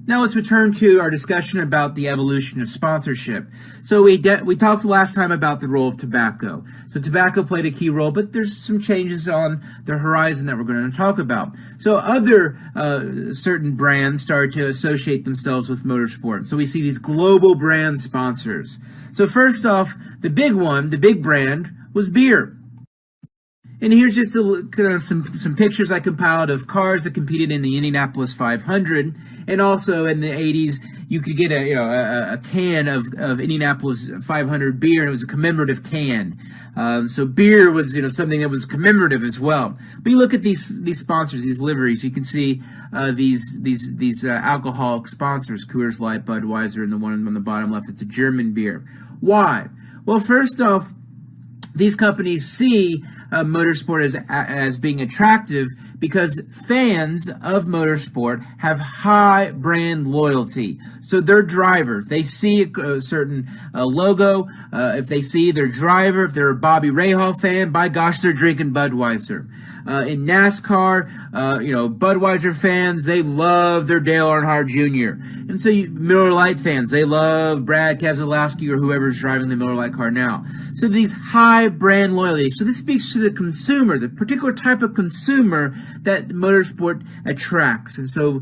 Now let's return to our discussion about the evolution of sponsorship. So we talked last time about the role of tobacco. So tobacco played a key role, but there's some changes on the horizon that we're going to talk about. So other certain brands started to associate themselves with motorsport. So we see these global brand sponsors. So first off, the big brand was beer. And here's just some pictures I compiled of cars that competed in the Indianapolis 500, and also in the 80s you could get a can of Indianapolis 500 beer, and it was a commemorative can. So beer was something that was commemorative as well. But you look at these sponsors, these liveries, you can see these alcoholic sponsors: Coors Light, Budweiser, and the one on the bottom left, it's a German beer. Why? Well, first off, these companies see motorsport as being attractive because fans of motorsport have high brand loyalty. So their driver, if they see a certain logo, if they see their driver, if they're a Bobby Rahal fan, by gosh, they're drinking Budweiser. In NASCAR, Budweiser fans, they love their Dale Earnhardt Jr. And so Miller Lite fans, they love Brad Keselowski or whoever's driving the Miller Lite car now. So these high brand loyalty. So this speaks to the consumer, the particular type of consumer that motorsport attracts. And so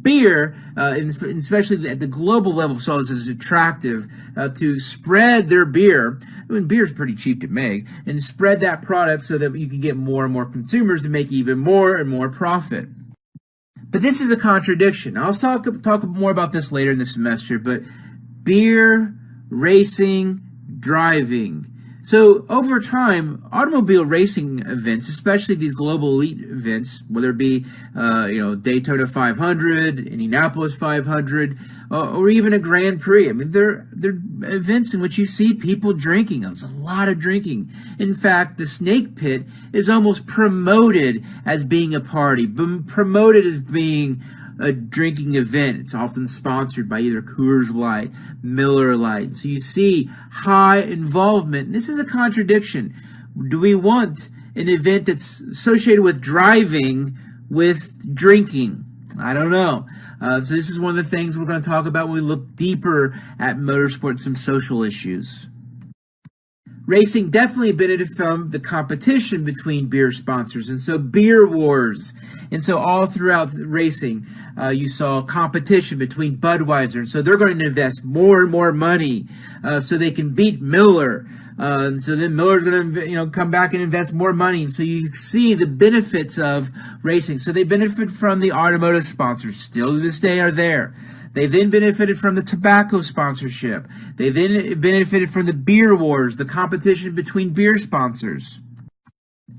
beer, especially at the global level, saw this as attractive to spread their beer. I mean, beer is pretty cheap to make, and spread that product so that you can get more and more consumers to make even more and more profit. But this is a contradiction. I'll talk more about this later in the semester, but beer, racing, driving. So over time, automobile racing events, especially these global elite events, whether it be Daytona 500, Indianapolis 500, or even a Grand Prix. I mean, they're events in which you see people drinking. There's a lot of drinking. In fact, the Snake Pit is almost promoted as being a party, promoted as being a drinking event. It's often sponsored by either Coors Light, Miller Lite. So you see high involvement. This is a contradiction. Do we want an event that's associated with driving with drinking? I don't know. So this is one of the things we're going to talk about when we look deeper at motorsport and some social issues. Racing definitely benefited from the competition between beer sponsors, and so beer wars. And so all throughout racing, you saw competition between Budweiser, and so they're going to invest more and more money so they can beat Miller. And so then Miller's going to come back and invest more money, and so you see the benefits of racing. So they benefit from the automotive sponsors, still to this day are there. They then benefited from the tobacco sponsorship. They then benefited from the beer wars, the competition between beer sponsors.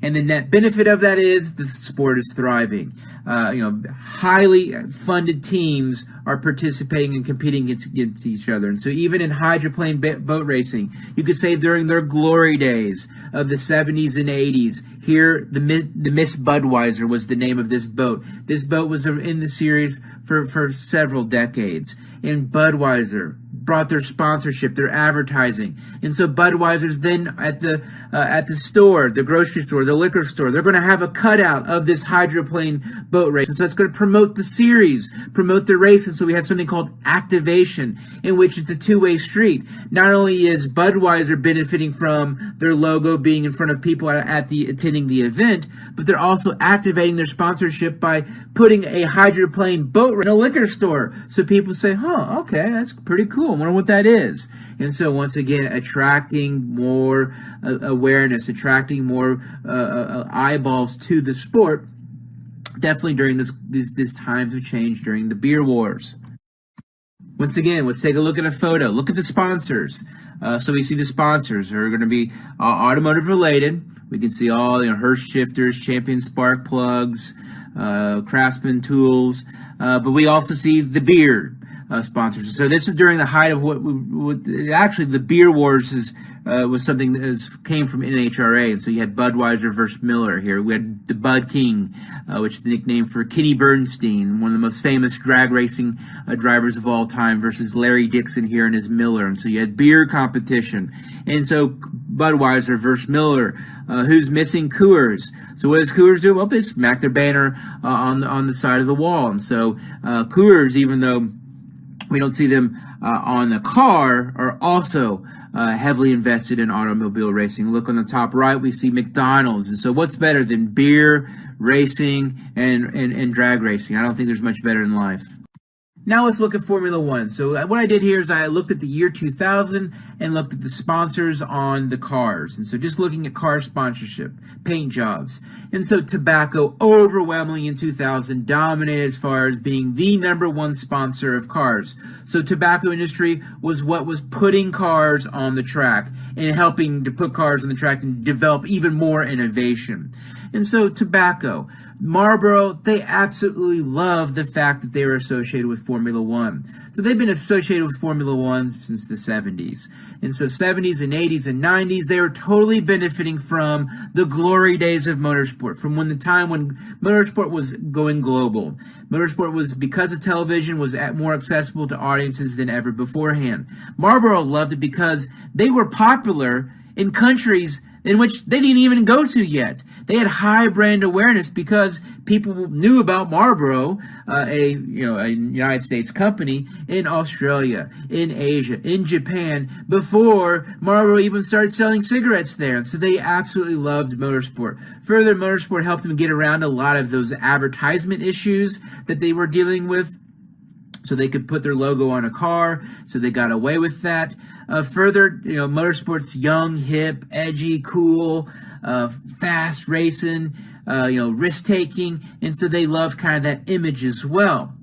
And the net benefit of that is the sport is thriving. Highly funded teams are participating and competing against each other. And so even in hydroplane boat racing, you could say during their glory days of the 70s and 80s, here the Miss Budweiser was the name of this boat. This boat was in the series for several decades. And Budweiser brought their sponsorship, their advertising. And so Budweiser's then at the store, the grocery store, the liquor store, they're going to have a cutout of this hydroplane boat race. And so it's going to promote the series, promote the race. And so we have something called activation, in which it's a two-way street. Not only is Budweiser benefiting from their logo being in front of people attending the event, but they're also activating their sponsorship by putting a hydroplane boat in a liquor store. So people say, okay, that's pretty cool. I wonder what that is. And so once again, attracting more awareness, attracting more eyeballs to the sport, definitely during these times of change during the beer wars. Once again, let's take a look at a photo. Look at the sponsors. So we see the sponsors are going to be automotive related. We can see all Hurst shifters, Champion spark plugs, Craftsman tools, but we also see the beer sponsors. So this is during the height of what actually the beer wars was something that came from NHRA, and so you had Budweiser versus Miller here. We had the Bud King, which is the nickname for Kenny Bernstein, one of the most famous drag racing drivers of all time, versus Larry Dixon here in his Miller. And so you had beer competition, and so Budweiser versus Miller. Who's missing? Coors. So what does Coors do? Well, they smack their banner on the side of the wall, and so Coors, even though we don't see them on the car, are also heavily invested in automobile racing. Look on the top right, we see McDonald's. And so what's better than beer, racing, and drag racing? I don't think there's much better in life. Now let's look at Formula One. So what I did here is I looked at the year 2000 and looked at the sponsors on the cars. And so just looking at car sponsorship, paint jobs. And so tobacco overwhelmingly in 2000 dominated as far as being the #1 sponsor of cars. So tobacco industry was what was putting cars on the track and helping to put cars on the track and develop even more innovation. And so tobacco, Marlboro, they absolutely love the fact that they were associated with Formula One. So they've been associated with Formula One since the 70s. And so 70s and 80s and 90s, they were totally benefiting from the glory days of motorsport, from when the time when motorsport was going global. Motorsport was, because of television, was more accessible to audiences than ever beforehand. Marlboro loved it because they were popular in countries in which they didn't even go to yet. They had high brand awareness because people knew about Marlboro, a United States company, in Australia, in Asia, in Japan, before Marlboro even started selling cigarettes there. And so they absolutely loved motorsport. Further, motorsport helped them get around a lot of those advertisement issues that they were dealing with, so they could put their logo on a car, so they got away with that. Further, motorsport's young, hip, edgy, cool, fast racing, risk-taking, and so they loved kind of that image as well.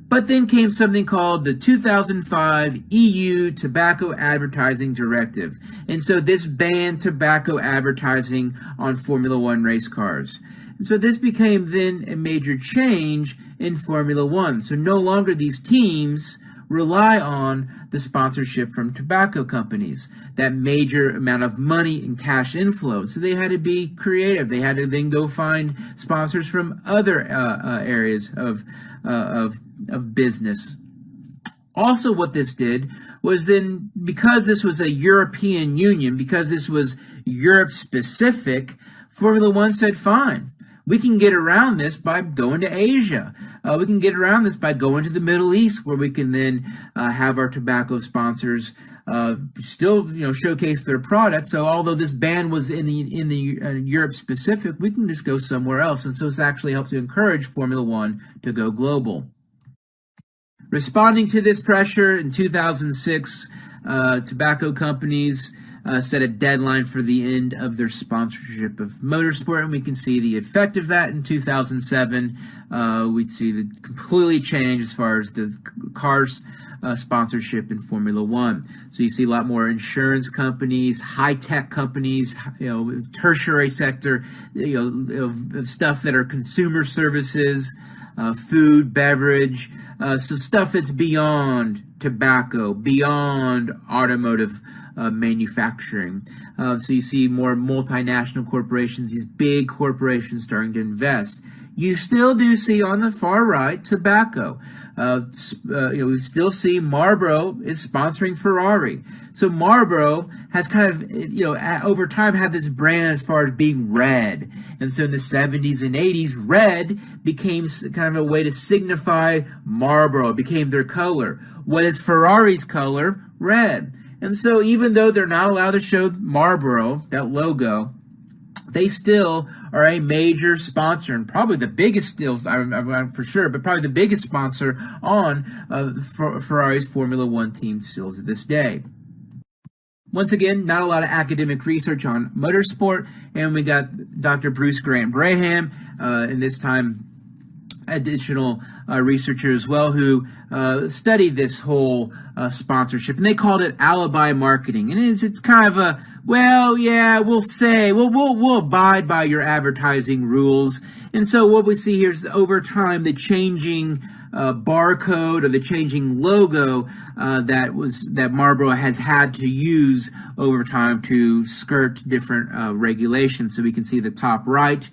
But then came something called the 2005 EU Tobacco Advertising Directive, and so this banned tobacco advertising on Formula One race cars. So this became then a major change in Formula One. So no longer these teams rely on the sponsorship from tobacco companies, that major amount of money and cash inflow. So they had to be creative. They had to then go find sponsors from other areas of business. Also, what this did was then, because this was a European Union, because this was Europe specific, Formula One said, fine. We can get around this by going to Asia. We can get around this by going to the Middle East, where we can then have our tobacco sponsors still, showcase their product. So although this ban was in the Europe specific, we can just go somewhere else. And so it's actually helped to encourage Formula One to go global. Responding to this pressure in 2006, tobacco companies set a deadline for the end of their sponsorship of motorsport, and we can see the effect of that in 2007. We see the completely change as far as the cars sponsorship in Formula One. So you see a lot more insurance companies, high-tech companies, tertiary sector, stuff that are consumer services, food, beverage, so stuff that's beyond tobacco, beyond automotive manufacturing. So you see more multinational corporations, these big corporations starting to invest. You still do see on the far right tobacco. We still see Marlboro is sponsoring Ferrari. So Marlboro has kind of, over time had this brand as far as being red. And so in the 70s and 80s, red became kind of a way to signify Marlboro. It became their color. What is Ferrari's color? Red. And so even though they're not allowed to show Marlboro, that logo, they still are a major sponsor, and probably the biggest still, I'm for sure, but probably the biggest sponsor on Ferrari's Formula One team still to this day. Once again, not a lot of academic research on motorsport, and we got Dr. Bruce Grant Braham, and this time additional researcher as well, who studied this whole sponsorship, and they called it alibi marketing. And it's kind of a, well, yeah, we'll abide by your advertising rules. And so what we see here is over time the changing barcode or the changing logo that Marlboro has had to use over time to skirt different regulations. So we can see the top right.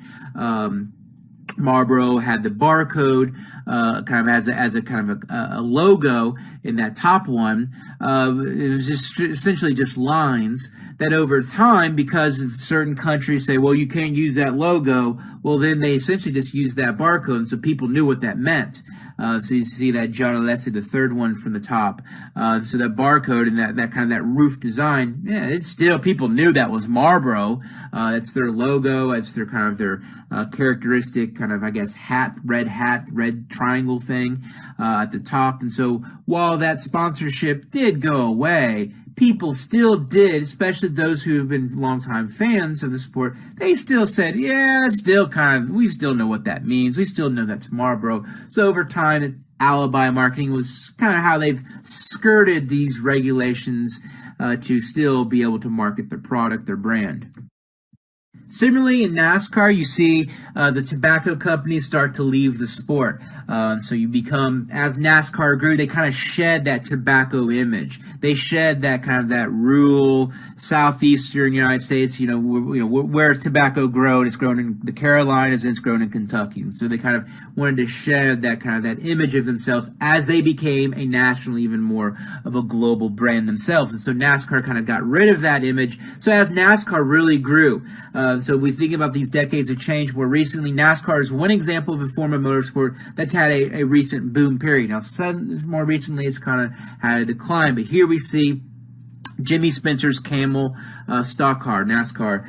Marlboro had the barcode kind of as a kind of a logo in that top one. It was just essentially just lines that over time, because of certain countries say, well, you can't use that logo, well, then they essentially just use that barcode, and so people knew what that meant. So you see that John Alessi, the third one from the top. So that barcode and that kind of that roof design, yeah, it's still, people knew that was Marlboro. That's their logo. It's their kind of their characteristic kind of, I guess, hat, red triangle thing at the top. And so while that sponsorship did go away, people still did, especially those who have been longtime fans of the sport, they still said, yeah, it's still kind of, we still know what that means. We still know that's Marlboro. So over time, alibi marketing was kind of how they've skirted these regulations to still be able to market their product, their brand. Similarly, in NASCAR, you see the tobacco companies start to leave the sport. So you become, as NASCAR grew, they kind of shed that tobacco image. They shed that kind of that rural southeastern United States. Where's tobacco grown? It's grown in the Carolinas and it's grown in Kentucky. And so they kind of wanted to shed that kind of that image of themselves as they became a national, even more of a global brand themselves. And so NASCAR kind of got rid of that image. So as NASCAR really grew, so we think about these decades of change. More recently, NASCAR is one example of a form of motorsport that's had a recent boom period. Now, more recently, it's kind of had a decline. But here we see Jimmy Spencer's Camel stock car, NASCAR,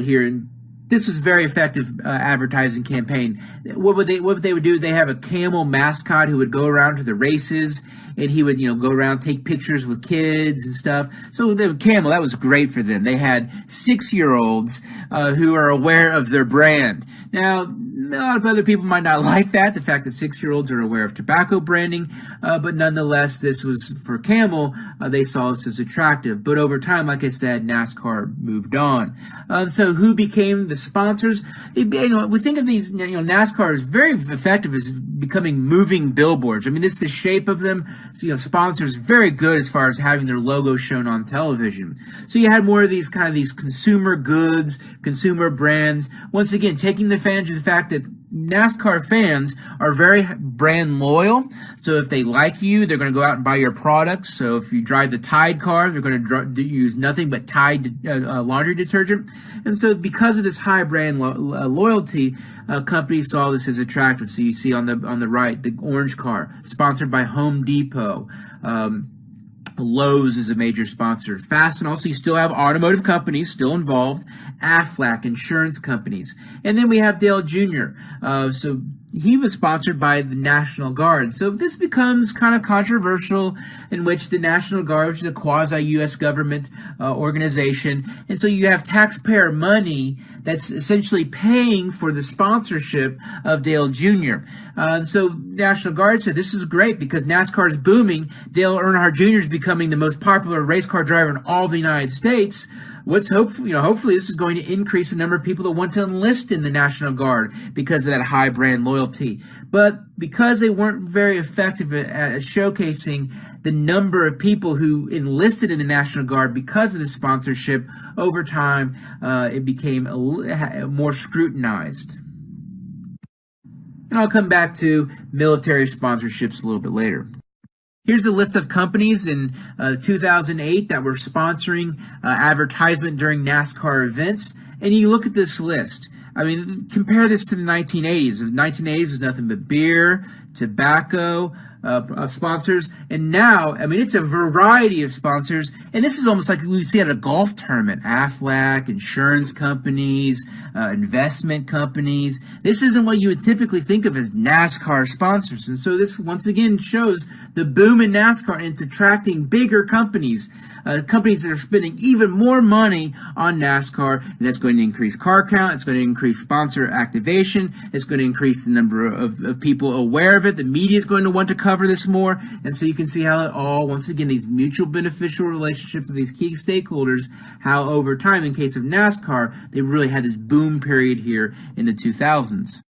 here in. This was a very effective advertising campaign. What they would do? They have a camel mascot who would go around to the races, and he would go around, take pictures with kids and stuff. So the camel, that was great for them. They had 6-year-olds who are aware of their brand. Now, a lot of other people might not like that, the fact that 6-year-olds are aware of tobacco branding, but nonetheless, this was for Camel. They saw this as attractive. But over time, like I said, NASCAR moved on. So who became the sponsors? We think of these, NASCAR is very effective as becoming moving billboards. I mean, the shape of them. So, sponsors very good as far as having their logo shown on television. So you had more of these consumer goods, consumer brands. Once again, taking advantage of the fact that NASCAR fans are very brand loyal. So if they like you, they're going to go out and buy your products. So if you drive the Tide car, they're going to use nothing but Tide laundry detergent. And so because of this high brand loyalty, companies saw this as attractive. So you see on the right, the orange car, sponsored by Home Depot. Lowe's is a major sponsor. Fast, and also you still have automotive companies still involved, Aflac, insurance companies. And then we have Dale Jr. So he was sponsored by the National Guard. So this becomes kind of controversial, in which the National Guard, which is a quasi-U.S. government organization, and so you have taxpayer money that's essentially paying for the sponsorship of Dale Jr. And so National Guard said, this is great because NASCAR is booming. Dale Earnhardt Jr. is becoming the most popular race car driver in all the United States. Hopefully this is going to increase the number of people that want to enlist in the National Guard because of that high brand loyalty. But because they weren't very effective at showcasing the number of people who enlisted in the National Guard because of the sponsorship, over time it became more scrutinized. And I'll come back to military sponsorships a little bit later. Here's a list of companies in 2008 that were sponsoring advertisement during NASCAR events. And you look at this list. I mean, compare this to the 1980s. The 1980s was nothing but beer, tobacco, sponsors. And now, I mean, it's a variety of sponsors. And this is almost like we see at a golf tournament. Aflac, insurance companies, investment companies. This isn't what you would typically think of as NASCAR sponsors. And so this, once again, shows the boom in NASCAR into attracting bigger companies. Companies that are spending even more money on NASCAR, and that's going to increase car count, it's going to increase sponsor activation, it's going to increase the number of people aware of it, the media is going to want to cover this more, and so you can see how it all, once again, these mutual beneficial relationships with these key stakeholders, how over time, in case of NASCAR, they really had this boom period here in the 2000s.